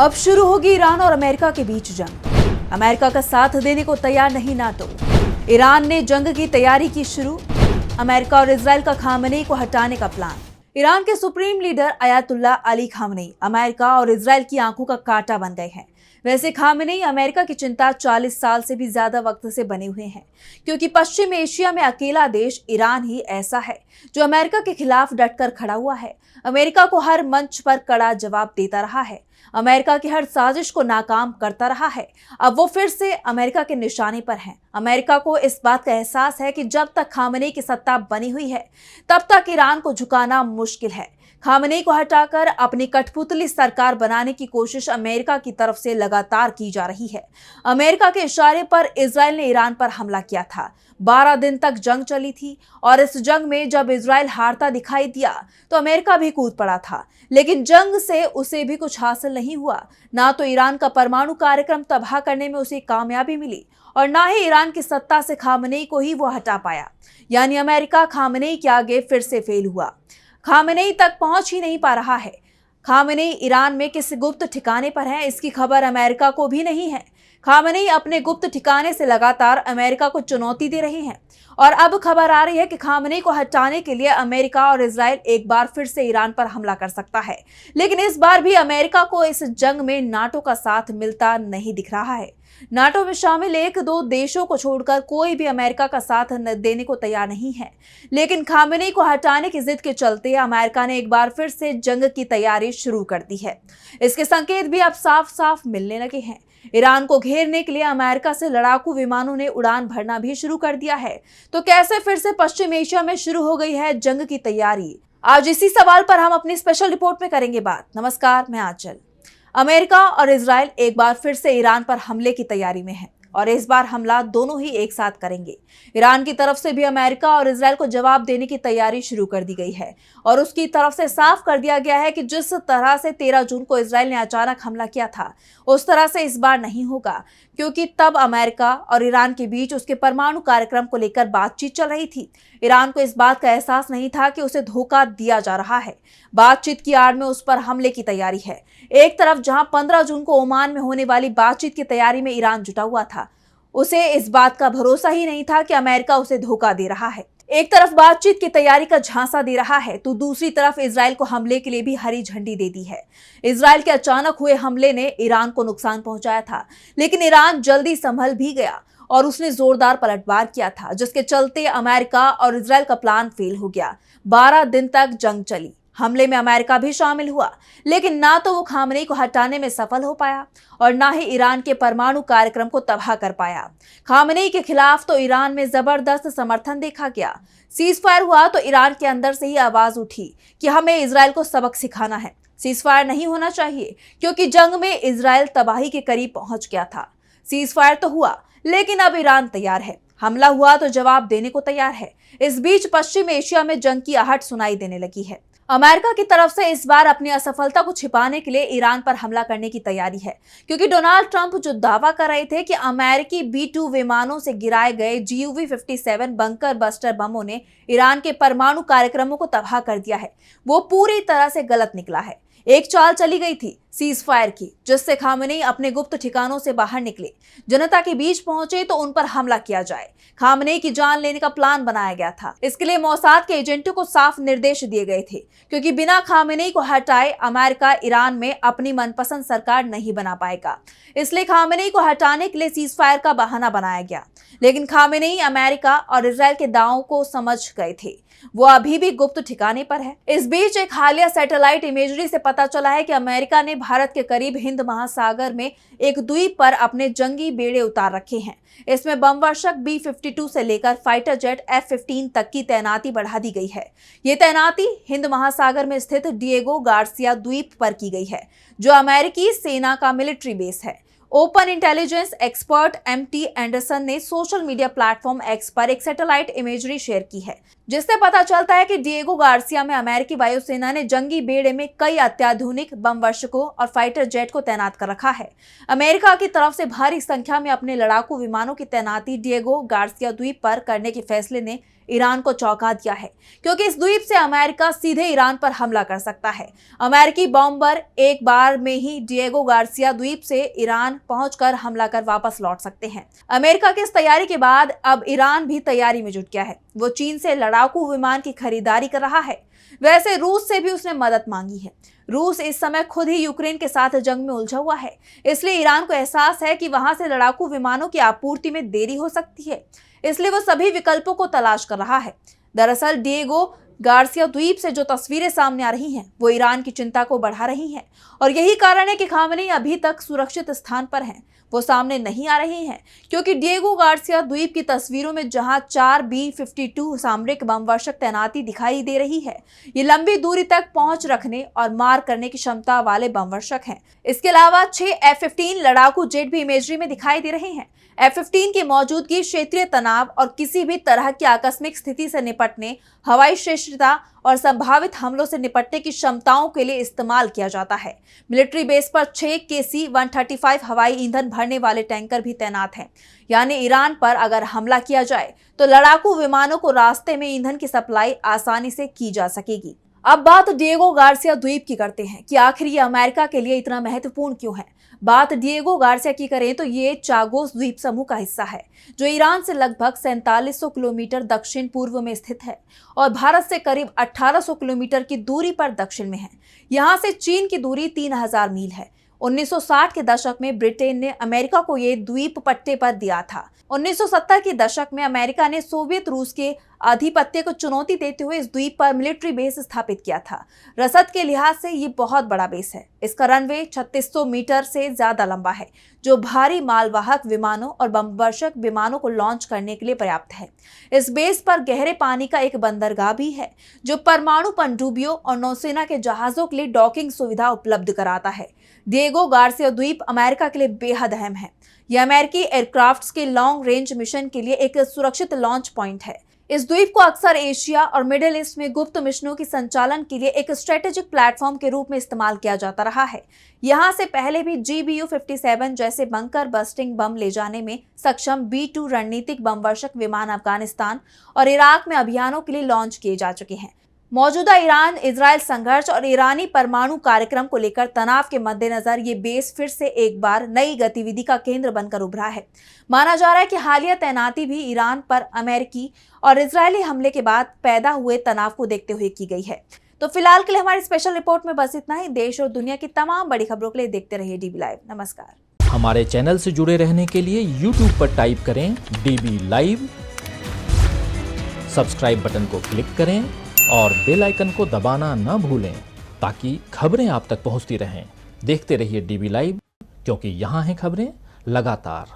अब शुरू होगी ईरान और अमेरिका के बीच जंग। अमेरिका का साथ देने को तैयार नहीं नाटो। ईरान ने जंग की तैयारी की शुरू। अमेरिका और इजराइल का खामनेई को हटाने का प्लान। ईरान के supreme leader Ayatollah Ali Khamenei America और इजराइल की आंखों का कांटा बन गए हैं। वैसे खामनेई अमेरिका की चिंता 40 साल से भी ज्यादा वक्त से बने हुए हैं, क्योंकि पश्चिम एशिया में अकेला देश ईरान ही ऐसा है जो अमेरिका के खिलाफ डटकर खड़ा हुआ है। अमेरिका को हर मंच पर कड़ा जवाब देता रहा है, अमेरिका की हर साजिश को नाकाम करता रहा है। अब वो फिर से अमेरिका के निशाने पर हैं। अमेरिका को इस बात का एहसास है कि जब तक खामनेई की सत्ता बनी हुई है तब तक ईरान को झुकाना मुश्किल है। खामनेई को हटाकर अपनी कठपुतली सरकार बनाने की कोशिश अमेरिका की तरफ से लगातार की जा रही है। अमेरिका के इशारे पर इजराइल ने ईरान पर हमला किया था। 12 दिन तक जंग चली थी और इस जंग में जब इजराइल हारता दिखाई दिया तो अमेरिका भी कूद पड़ा था, लेकिन जंग से उसे भी कुछ हासिल नहीं हुआ। ना तो ईरान का परमाणु कार्यक्रम तबाह करने में उसे कामयाबी मिली और ना ही ईरान की सत्ता से खामनेई को ही वो हटा पाया। यानी अमेरिका खामनेई के आगे फिर से फेल हुआ। खामनेई तक पहुंच ही नहीं पा रहा है। खामनेई ईरान में किस गुप्त ठिकाने पर है, इसकी खबर अमेरिका को भी नहीं है। खामनेई अपने गुप्त ठिकाने से लगातार अमेरिका को चुनौती दे रहे हैं और अब खबर आ रही है कि खामनेई को हटाने के लिए अमेरिका और इजराइल एक बार फिर से ईरान पर हमला कर सकता है। लेकिन इस बार भी अमेरिका को इस जंग में नाटो का साथ मिलता नहीं दिख रहा है। नाटो में शामिल 1-2 देशों को छोड़कर कोई भी अमेरिका का साथ देने को तैयार नहीं है। लेकिन खामनेई को हटाने की जिद के चलते अमेरिका ने एक बार फिर से जंग की तैयारी शुरू कर दी है। इसके संकेत भी अब साफ साफ मिलने लगे हैं। ईरान को घेरने के लिए अमेरिका से लड़ाकू विमानों ने उड़ान भरना भी शुरू कर दिया है। तो कैसे फिर से पश्चिम एशिया में शुरू हो गई है जंग की तैयारी? आज इसी सवाल पर हम अपनी स्पेशल रिपोर्ट में करेंगे बात। नमस्कार, मैं आंचल। अमेरिका और इजराइल एक बार फिर से ईरान पर हमले की तैयारी में है और इस बार हमला दोनों ही एक साथ करेंगे। ईरान की तरफ से भी अमेरिका और इजराइल को जवाब देने की तैयारी शुरू कर दी गई है और उसकी तरफ से साफ कर दिया गया है कि जिस तरह से 13 जून को इजराइल ने अचानक हमला किया था उस तरह से इस बार नहीं होगा, क्योंकि तब अमेरिका और ईरान के बीच उसके परमाणु कार्यक्रम को लेकर बातचीत चल रही थी। ईरान को इस बात का एहसास नहीं था कि उसे धोखा दिया जा रहा है। बातचीत की आड़ में उस पर हमले की तैयारी है। एक तरफ जहां 15 जून को ओमान में होने वाली बातचीत की तैयारी में ईरान जुटा हुआ था, उसे इस बात का भरोसा ही नहीं था कि अमेरिका उसे धोखा दे रहा है। एक तरफ बातचीत की तैयारी का झांसा दे रहा है तो दूसरी तरफ इजराइल को हमले के लिए भी हरी झंडी दे दी है। इजराइल के अचानक हुए हमले ने ईरान को नुकसान पहुंचाया था, लेकिन ईरान जल्दी संभल भी गया और उसने जोरदार पलटवार किया था, जिसके चलते अमेरिका और इजराइल का प्लान फेल हो गया। 12 दिन तक जंग चली। हमले में अमेरिका भी शामिल हुआ, लेकिन ना तो वो खामनेई को हटाने में सफल हो पाया और ना ही ईरान के परमाणु कार्यक्रम को तबाह कर पाया। खामनेई के खिलाफ तो ईरान में जबरदस्त समर्थन देखा गया। सीज फायर हुआ तो ईरान के अंदर से ही आवाज उठी कि हमें इजराइल को सबक सिखाना है। सीज फायर नहीं होना चाहिए, क्योंकि जंग में इजराइल तबाही के करीब पहुंच गया था। सीज फायर तो हुआ, लेकिन अब ईरान तैयार है। हमला हुआ तो जवाब देने को तैयार है। इस बीच पश्चिम एशिया में जंग की आहट सुनाई देने लगी है। अमेरिका की तरफ से इस बार अपनी असफलता को छिपाने के लिए ईरान पर हमला करने की तैयारी है, क्योंकि डोनाल्ड ट्रंप जो दावा कर रहे थे कि अमेरिकी B-2 विमानों से गिराए गए GUV-57 बंकर बस्टर बमों ने ईरान के परमाणु कार्यक्रमों को तबाह कर दिया है, वो पूरी तरह से गलत निकला है। एक चाल चली गई थी सीज फायर की, जिससे खामनेई अपने गुप्त ठिकानों से बाहर निकले, जनता के बीच पहुंचे तो उन पर हमला किया जाए। खामनेई की जान लेने का प्लान बनाया गया था। इसके लिए मोसाद के एजेंटों को साफ निर्देश दिए गए थे, क्योंकि बिना खामनेई को हटाए अमेरिका ईरान में अपनी मनपसंद सरकार नहीं बना पाएगा। इसलिए खामनेई को हटाने के लिए सीज फायर का बहाना बनाया गया, लेकिन खामनेई अमेरिका और इजराइल के दावों को समझ गए थे। वो अभी भी गुप्त ठिकाने पर है। इस बीच एक हालिया सैटेलाइट इमेजरी से पता चला है कि अमेरिका ने भारत के करीब हिंद महासागर में एक द्वीप पर अपने जंगी बेड़े उतार रखे हैं। इसमें बमवर्षक B-52 से लेकर फाइटर जेट F-15 तक की तैनाती बढ़ा दी गई है। ये तैनाती हिंद महासागर में स्थित डिएगो गार्सिया द्वीप पर की गई है, जो अमेरिकी सेना का मिलिट्री बेस है। Open intelligence expert MT Anderson ने सोशल मीडिया प्लेटफॉर्म एक्स पर एक सैटेलाइट इमेजरी शेयर की है, जिससे पता चलता है कि डिएगो गार्सिया में अमेरिकी वायुसेना ने जंगी बेड़े में कई अत्याधुनिक बम वर्षकों और फाइटर जेट को तैनात कर रखा है। अमेरिका की तरफ से भारी संख्या में अपने लड़ाकू विमानों की तैनाती डिएगो गार्सिया द्वीप पर करने के फैसले ने ईरान को चौंका दिया है, क्योंकि इस द्वीप से अमेरिका सीधे ईरान पर हमला कर सकता है। अमेरिकी बॉम्बर एक बार में ही डिएगो गार्सिया द्वीप से ईरान पहुंचकर हमला कर वापस लौट सकते हैं। अमेरिका की इस तैयारी के बाद अब ईरान भी तैयारी में जुट गया है। वो चीन से लड़ाकू विमान की खरीदारी कर रहा है। वैसे रूस से भी उसने मदद मांगी है। रूस इस समय खुद ही यूक्रेन के साथ जंग में उलझा हुआ है, इसलिए ईरान को एहसास है कि वहां से लड़ाकू विमानों की आपूर्ति में देरी हो सकती है, इसलिए वो सभी विकल्पों को तलाश कर रहा है। दरअसल डिएगो गार्सिया द्वीप से जो तस्वीरें सामने आ रही हैं, वो ईरान की चिंता को बढ़ा रही हैं, और यही कारण है कि खामेनी अभी तक सुरक्षित स्थान पर हैं। वो सामने नहीं आ रही हैं, क्योंकि डिएगो गार्सिया द्वीप की तस्वीरों में जहां 4 B-52 सामरिक बम वर्षक तैनाती दिखाई दे रही है, ये लंबी दूरी तक पहुंच रखने और मार करने की क्षमता वाले बम वर्षक हैं। इसके अलावा 6 F-15 लड़ाकू जेट भी इमेजरी में दिखाई दे रहे हैं। F-15 की मौजूदगी क्षेत्रीय तनाव और किसी भी तरह की आकस्मिक स्थिति से निपटने, हवाई श्रेष्ठता और संभावित हमलों से निपटने की क्षमताओं के लिए इस्तेमाल किया जाता है। मिलिट्री बेस पर 6 KC-135 हवाई ईंधन भरने वाले टैंकर भी तैनात हैं। यानी ईरान पर अगर हमला किया जाए तो लड़ाकू विमानों को रास्ते में ईंधन की सप्लाई आसानी से की जा सकेगी। अब बात डिएगो गार्सिया द्वीप की करते हैं कि आखिर ये अमेरिका के लिए इतना महत्वपूर्ण क्यों है। बात डिएगो गार्सिया की करें तो ये चागोस द्वीप समूह का हिस्सा है, जो ईरान से लगभग 4700 किलोमीटर दक्षिण पूर्व में स्थित है और भारत से करीब 1800 किलोमीटर की दूरी पर दक्षिण में है। यहाँ से चीन की दूरी 3000 मील है। 1960 के दशक में ब्रिटेन ने अमेरिका को ये द्वीप पट्टे पर दिया था। 1970 के दशक में अमेरिका ने सोवियत रूस के आधिपत्य को चुनौती देते हुए इस द्वीप पर मिलिट्री बेस स्थापित किया था। रसद के लिहाज से ये बहुत बड़ा बेस है। इसका रनवे 3600 मीटर से ज्यादा लंबा है, जो भारी मालवाहक विमानों और बमवर्षक विमानों को लॉन्च करने के लिए पर्याप्त है। इस बेस पर गहरे पानी का एक बंदरगाह भी है, जो परमाणु पनडुब्बियों और नौसेना के जहाजों के लिए डॉकिंग सुविधा उपलब्ध कराता है। डिएगो गार्सिया द्वीप अमेरिका के लिए बेहद अहम है। यह अमेरिकी एयरक्राफ्ट्स के लॉन्ग रेंज मिशन के लिए एक सुरक्षित लॉन्च पॉइंट है। इस द्वीप को अक्सर एशिया और मिडिल ईस्ट में गुप्त मिशनों की संचालन के लिए एक स्ट्रेटेजिक प्लेटफॉर्म के रूप में इस्तेमाल किया जाता रहा है। यहाँ से पहले भी GBU-57 जैसे बंकर बस्टिंग बम ले जाने में सक्षम B-2 रणनीतिक बम वर्षक विमान अफगानिस्तान और इराक में अभियानों के लिए लॉन्च किए जा चुके हैं। मौजूदा ईरान इजराइल संघर्ष और ईरानी परमाणु कार्यक्रम को लेकर तनाव के मद्देनजर ये बेस फिर से एक बार नई गतिविधि का केंद्र बनकर उभरा है। माना जा रहा है कि हालिया तैनाती भी ईरान पर अमेरिकी और इजरायली हमले के बाद पैदा हुए तनाव को देखते हुए की गई है। तो फिलहाल के लिए हमारी स्पेशल रिपोर्ट में बस इतना ही। देश और दुनिया की तमाम बड़ी खबरों के लिए देखते रहिए DB लाइव। नमस्कार। हमारे चैनल से जुड़े रहने के लिए YouTube पर टाइप करें DB लाइव, सब्सक्राइब बटन को क्लिक करें और बेल आइकन को दबाना न भूलें, ताकि खबरें आप तक पहुंचती रहें। देखते रहिए DB लाइव, क्योंकि यहाँ हैं खबरें लगातार।